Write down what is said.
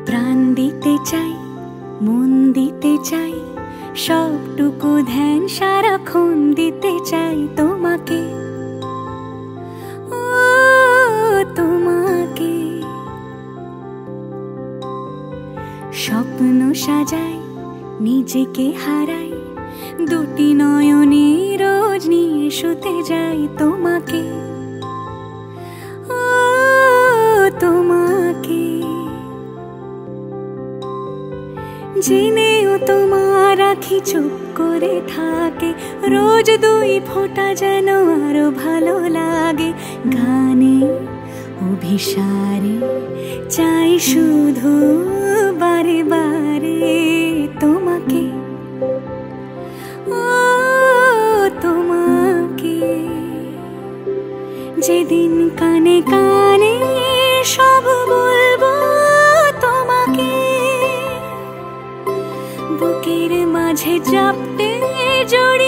প্রাণ দিতে চাই, মন দিতে চাই, সবটুকু ধ্যান সারাক্ষণ দিতে চাই তোমাকে, ও তোমাকে। স্বপ্ন সাজাই, নিজেকে হারাই, দুটি নয়নে রোজ নিয়ে শুতে যাই তোমাকে, ও তোমাকে। জেনেও তোমার আখি চুপ করে থাকে, রোজ দুই ফোঁটা যেন আরো ভালো লাগে। গানে অভিসারে চাই শুধু বারে বারে তোমাকে, ও তোমাকে। যেদিন কানে কানে সব বলবো তোমাকে, বুকের মাঝে চাপতে জড়িয়ে